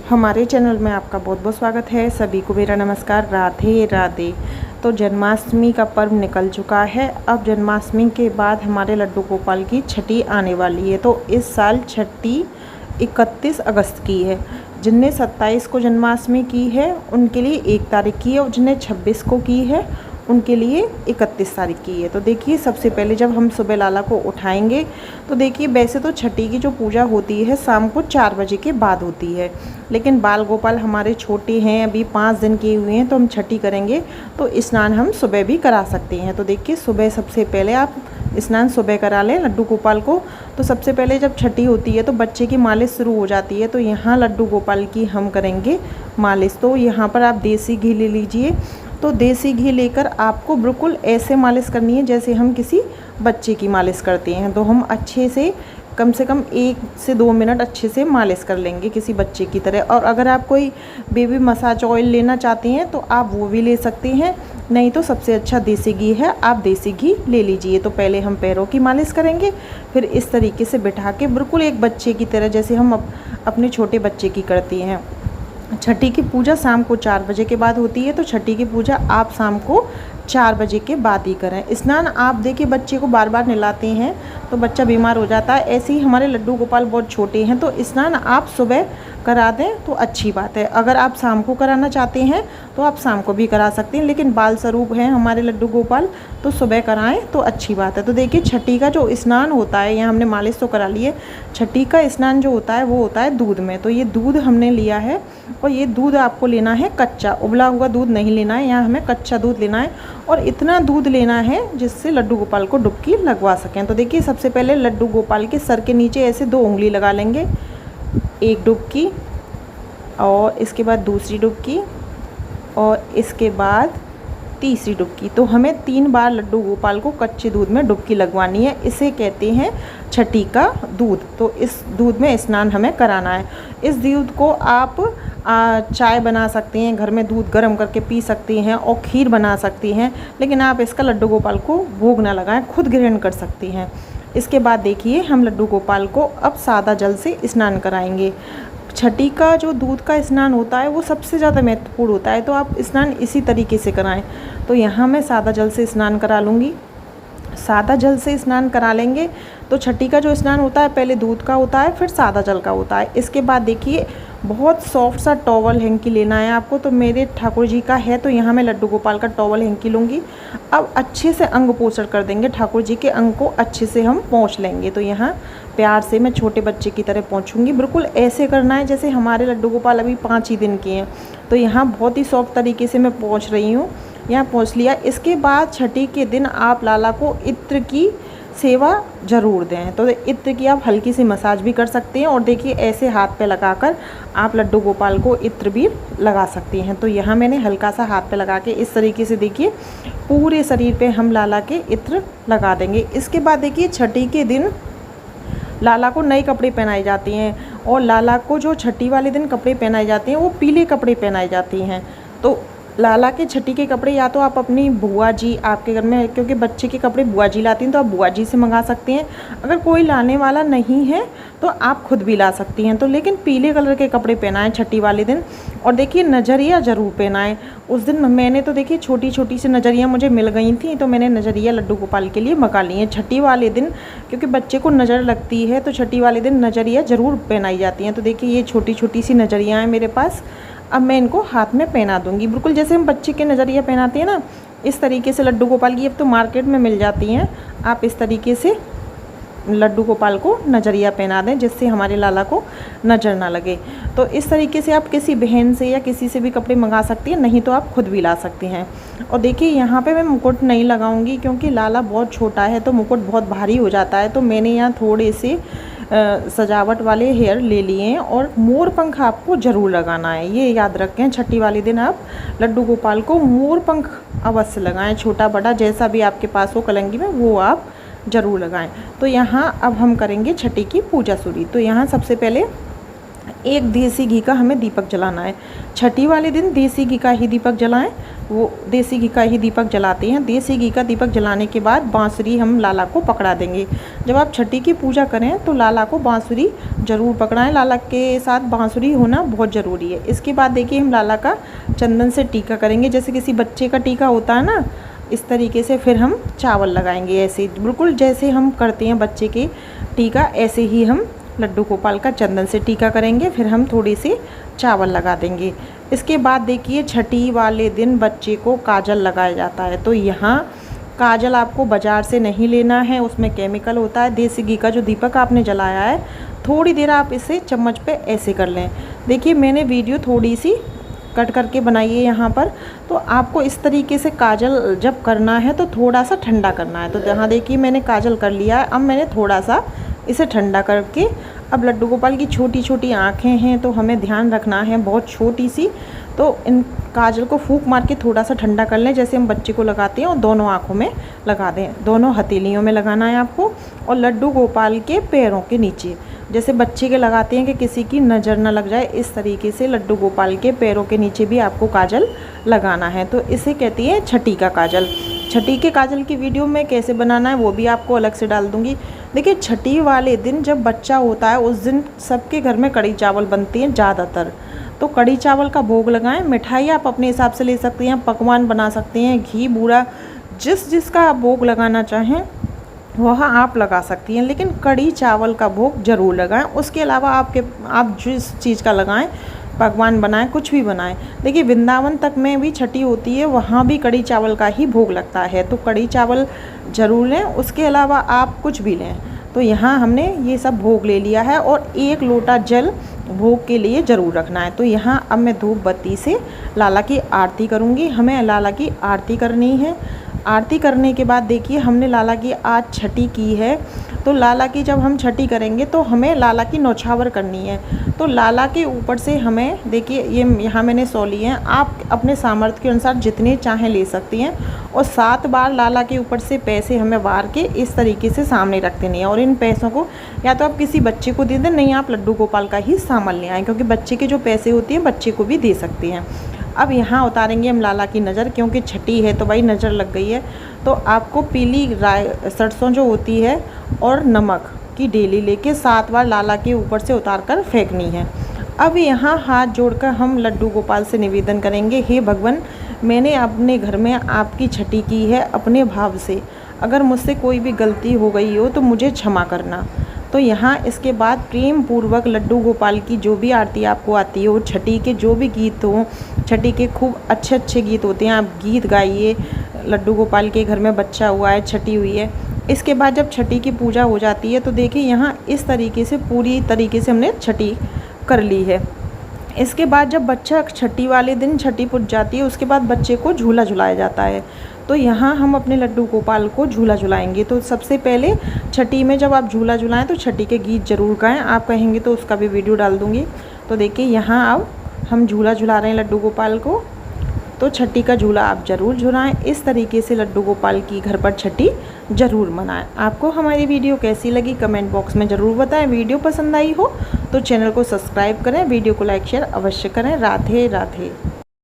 हमारे चैनल में आपका बहुत बहुत स्वागत है। सभी को मेरा नमस्कार, राधे राधे। तो जन्माष्टमी का पर्व निकल चुका है। अब जन्माष्टमी के बाद हमारे लड्डू गोपाल की छठी आने वाली है। तो इस साल छठी 31 अगस्त की है। जिनने 27 को जन्माष्टमी की है उनके लिए 1 तारीख की है, और जिनने 26 को की है उनके लिए 31 तारीख की है। तो देखिए, सबसे पहले जब हम सुबह लाला को उठाएंगे तो देखिए, वैसे तो छठी की जो पूजा होती है शाम को 4 बजे के बाद होती है, लेकिन बाल गोपाल हमारे छोटे हैं, अभी 5 दिन के हुए हैं, तो हम छठी करेंगे तो स्नान हम सुबह भी करा सकते हैं। तो देखिए, सुबह सबसे पहले आप स्नान सुबह करा लें लड्डू गोपाल को। तो सबसे पहले जब छठी होती है तो बच्चे की मालिश शुरू हो जाती है। तो यहाँ लड्डू गोपाल की हम करेंगे मालिश। तो यहाँ पर आप देसी घी ले लीजिए। तो देसी घी लेकर आपको बिल्कुल ऐसे मालिश करनी है जैसे हम किसी बच्चे की मालिश करते हैं। तो हम अच्छे से कम 1 से 2 मिनट अच्छे से मालिश कर लेंगे किसी बच्चे की तरह। और अगर आप कोई बेबी मसाज ऑयल लेना चाहते हैं तो आप वो भी ले सकते हैं, नहीं तो सबसे अच्छा देसी घी है, आप देसी घी ले लीजिए। तो पहले हम पैरों की मालिश करेंगे, फिर इस तरीके से बिठा के बिल्कुल एक बच्चे की तरह जैसे हम अपने छोटे बच्चे की करते हैं। छठी की पूजा शाम को 4 बजे के बाद होती है। तो छठी की पूजा आप शाम को 4 बजे के बाद ही करें। स्नान आप देखिए, बच्चे को बार बार नहलाते हैं तो बच्चा बीमार हो जाता है। ऐसे ही हमारे लड्डू गोपाल बहुत छोटे हैं, तो स्नान आप सुबह करा दें तो अच्छी बात है। अगर आप शाम को कराना चाहते हैं तो आप शाम को भी करा सकते हैं, लेकिन बाल स्वरूप हैं हमारे लड्डू गोपाल तो सुबह कराएं तो अच्छी बात है। तो देखिए, छठी का जो स्नान होता है, यहाँ हमने मालिश तो करा ली है, छठी का स्नान जो होता है वो होता है दूध में। तो ये दूध हमने लिया है, और ये दूध आपको लेना है कच्चा, उबला हुआ दूध नहीं लेना है। यहाँ हमें कच्चा दूध लेना है, और इतना दूध लेना है जिससे लड्डू गोपाल को डुबकी लगवा सकें। तो देखिए, सबसे पहले लड्डू गोपाल के सर के नीचे ऐसे 2 उंगली लगा लेंगे, एक डुबकी, और इसके बाद दूसरी डुबकी, और इसके बाद तीसरी डुबकी। तो हमें 3 बार लड्डू गोपाल को कच्चे दूध में डुबकी लगवानी है। इसे कहते हैं छठी का दूध। तो इस दूध में स्नान हमें कराना है। इस दूध को आप चाय बना सकते हैं, घर में दूध गर्म करके पी सकते हैं, और खीर बना सकती हैं, लेकिन आप इसका लड्डू गोपाल को भोग ना लगाएं, खुद ग्रहण कर सकती हैं। इसके बाद देखिए, हम लड्डू गोपाल को अब सादा जल से स्नान कराएंगे। छठी का जो दूध का स्नान होता है वो सबसे ज़्यादा महत्वपूर्ण होता है, तो आप स्नान इसी तरीके से कराएं। तो यहाँ मैं सादा जल से स्नान करा लूँगी। सादा जल से स्नान करा लेंगे तो छठी का जो स्नान होता है पहले दूध का होता है, फिर सादा जल का होता है। इसके बाद देखिए, बहुत सॉफ्ट सा टॉवल हैंकी लेना है आपको। तो मेरे ठाकुर जी का है, तो यहाँ मैं लड्डू गोपाल का टॉवल हैंकी लूँगी। अब अच्छे से अंग पोषण कर देंगे, ठाकुर जी के अंग को अच्छे से हम पोंछ लेंगे। तो यहाँ प्यार से मैं छोटे बच्चे की तरह पोंछूंगी। बिल्कुल ऐसे करना है जैसे हमारे लड्डू गोपाल अभी 5 ही दिन के हैं। तो यहाँ बहुत ही सॉफ्ट तरीके से मैं पोंछ रही हूँ, यहाँ पोंछ लिया। इसके बाद छठी के दिन आप लाला को इत्र की सेवा ज़रूर दें। तो इत्र की आप हल्की सी मसाज भी कर सकते हैं, और देखिए ऐसे हाथ पे लगाकर आप लड्डू गोपाल को इत्र भी लगा सकते हैं। तो यहाँ मैंने हल्का सा हाथ पे लगा के इस तरीके से देखिए पूरे शरीर पे हम लाला के इत्र लगा देंगे। इसके बाद देखिए, छठी के दिन लाला को नए कपड़े पहनाए जाते हैं, और लाला को जो छठी वाले दिन कपड़े पहनाए जाते हैं वो पीले कपड़े पहनाए जाते हैं। तो लाला के छठी के कपड़े या तो आप अपनी बुआ जी, आपके घर में क्योंकि बच्चे के कपड़े बुआ जी लाती हैं तो आप बुआ जी से मंगा सकते हैं। अगर कोई लाने वाला नहीं है तो आप खुद भी ला सकती हैं। तो लेकिन पीले कलर के कपड़े पहनाएं छठी वाले दिन। और देखिए, नज़रिया ज़रूर पहनाएं उस दिन। मैंने तो देखिए छोटी छोटी सी नज़रिया मुझे मिल गई थी, तो मैंने नज़रिया लड्डू गोपाल के लिए मंगा ली हैं छठी वाले दिन, क्योंकि बच्चे को नज़र लगती है तो छठी वाले दिन नज़रिया ज़रूर पहनाई जाती हैं। तो देखिए, ये छोटी छोटी सी नज़रिया हैं मेरे पास। अब मैं इनको हाथ में पहना दूंगी, बिल्कुल जैसे हम बच्चे के नज़रिया पहनाते हैं ना, इस तरीके से लड्डू गोपाल की अब तो मार्केट में मिल जाती हैं। आप इस तरीके से लड्डू गोपाल को नज़रिया पहना दें जिससे हमारे लाला को नज़र ना लगे। तो इस तरीके से आप किसी बहन से या किसी से भी कपड़े मंगा सकती हैं, नहीं तो आप खुद भी ला सकती हैं। और देखिए, यहाँ पे मैं मुकुट नहीं लगाऊंगी क्योंकि लाला बहुत छोटा है, तो मुकुट बहुत भारी हो जाता है। तो मैंने यहाँ थोड़े से सजावट वाले हेयर ले लिए हैं, और मोर पंख आपको ज़रूर लगाना है, ये याद रखें। छठी वाले दिन आप लड्डू गोपाल को मोर पंख अवश्य लगाएं, छोटा बड़ा जैसा भी आपके पास हो कलंगी में, वो आप ज़रूर लगाएं। तो यहाँ अब हम करेंगे छठी की पूजा शुरू। तो यहाँ सबसे पहले एक देसी घी का हमें दीपक जलाना है। छठी वाले दिन देसी घी का ही दीपक जलाएं, वो देसी घी का ही दीपक जलाते हैं। देसी घी का दीपक जलाने के बाद बांसुरी हम लाला को पकड़ा देंगे। जब आप छठी की पूजा करें तो लाला को बांसुरी ज़रूर पकड़ाएं। लाला के साथ बांसुरी होना बहुत ज़रूरी है। इसके बाद देखिए हम लाला का चंदन से टीका करेंगे, जैसे किसी बच्चे का टीका होता है ना, इस तरीके से फिर हम चावल लगाएंगे। ऐसे बिल्कुल जैसे हम करते हैं बच्चे के टीका, ऐसे ही हम लड्डू गोपाल का चंदन से टीका करेंगे। फिर हम थोड़ी सी चावल लगा देंगे। इसके बाद देखिए छठी वाले दिन बच्चे को काजल लगाया जाता है। तो यहाँ काजल आपको बाज़ार से नहीं लेना है, उसमें केमिकल होता है। देसी घी का जो दीपक आपने जलाया है, थोड़ी देर आप इसे चम्मच पे ऐसे कर लें। देखिए मैंने वीडियो थोड़ी सी कट करके बनाई है यहाँ पर। तो आपको इस तरीके से काजल जब करना है तो थोड़ा सा ठंडा करना है। तो यहाँ देखिए मैंने काजल कर लिया है। अब मैंने थोड़ा सा इसे ठंडा करके, अब लड्डू गोपाल की छोटी छोटी आँखें हैं तो हमें ध्यान रखना है बहुत छोटी सी, तो इन काजल को फूंक मार के थोड़ा सा ठंडा कर लें, जैसे हम बच्चे को लगाते हैं, और दोनों आँखों में लगा दें। दोनों हथेलियों में लगाना है आपको, और लड्डू गोपाल के पैरों के नीचे, जैसे बच्चे के लगाते हैं कि किसी की नज़र न लग जाए, इस तरीके से लड्डू गोपाल के पैरों के नीचे भी आपको काजल लगाना है। तो इसे कहती है छठी का काजल। छठी के काजल की वीडियो में कैसे बनाना है वो भी आपको अलग से डाल दूँगी। देखिए छठी वाले दिन जब बच्चा होता है उस दिन सबके घर में कढ़ी चावल बनती हैं ज़्यादातर। तो कढ़ी चावल का भोग लगाएं। मिठाई आप अपने हिसाब से ले सकती हैं, पकवान बना सकते हैं, घी बूरा जिसका आप भोग लगाना चाहें वह आप लगा सकती हैं, लेकिन कढ़ी चावल का भोग ज़रूर लगाएं। उसके अलावा आप जिस चीज़ का लगाएं, पकवान बनाएं, कुछ भी बनाएं। देखिए वृंदावन तक में भी छठी होती है, वहाँ भी कढ़ी चावल का ही भोग लगता है। तो कढ़ी चावल ज़रूर लें, उसके अलावा आप कुछ भी लें। तो यहाँ हमने ये सब भोग ले लिया है, और 1 लोटा जल भोग के लिए ज़रूर रखना है। तो यहाँ अब मैं धूप बत्ती से लाला की आरती करूँगी। हमें लाला की आरती करनी है। आरती करने के बाद देखिए हमने लाला की आज छठी की है, तो लाला की जब हम छठी करेंगे तो हमें लाला की नौछावर करनी है। तो लाला के ऊपर से हमें देखिए ये यहाँ मैंने 100 लिए हैं, आप अपने सामर्थ्य के अनुसार जितने चाहें ले सकती हैं। और 7 बार लाला के ऊपर से पैसे हमें वार के इस तरीके से सामने रख देने हैं। और इन पैसों को या तो आप किसी बच्चे को दे दें, नहीं आप लड्डू गोपाल का ही सामान ले आएँ, क्योंकि बच्चे के जो पैसे होते हैं बच्चे को भी दे सकती हैं। अब यहाँ उतारेंगे हम लाला की नज़र, क्योंकि छठी है तो भाई नज़र लग गई है। तो आपको पीली सरसों जो होती है और नमक की डेली लेके 7 बार लाला के ऊपर से उतार कर फेंकनी है। अब यहाँ हाथ जोड़कर हम लड्डू गोपाल से निवेदन करेंगे, हे भगवान, मैंने अपने घर में आपकी छठी की है अपने भाव से। अगर मुझसे कोई भी गलती हो गई हो तो मुझे क्षमा करना। तो यहाँ इसके बाद प्रेम पूर्वक लड्डू गोपाल की जो भी आरती आपको आती हो, छठी के जो भी गीत हों, छठी के खूब अच्छे अच्छे गीत होते हैं, आप गीत गाइए। लड्डू गोपाल के घर में बच्चा हुआ है, छठी हुई है। इसके बाद जब छठी की पूजा हो जाती है तो देखिए यहाँ इस तरीके से पूरी तरीके से हमने छठी कर ली है। इसके बाद जब बच्चा छठी वाले दिन छठी पुज जाती है, उसके बाद बच्चे को झूला झुलाया जाता है। तो यहाँ हम अपने लड्डू गोपाल को झूला झुलाएंगे। तो सबसे पहले छठी में जब आप झूला झुलाएं तो छठी के गीत ज़रूर गाएं, आप कहेंगे तो उसका भी वीडियो डाल दूँगी। तो देखिए यहाँ अब हम झूला झुला रहे हैं लड्डू गोपाल को। तो छठी का झूला आप ज़रूर झुलाएं। इस तरीके से लड्डू गोपाल की घर पर छठी ज़रूर मनाएं। आपको हमारी वीडियो कैसी लगी कमेंट बॉक्स में ज़रूर बताएं। वीडियो पसंद आई हो तो चैनल को सब्सक्राइब करें, वीडियो को लाइक शेयर अवश्य करें। राधे राधे।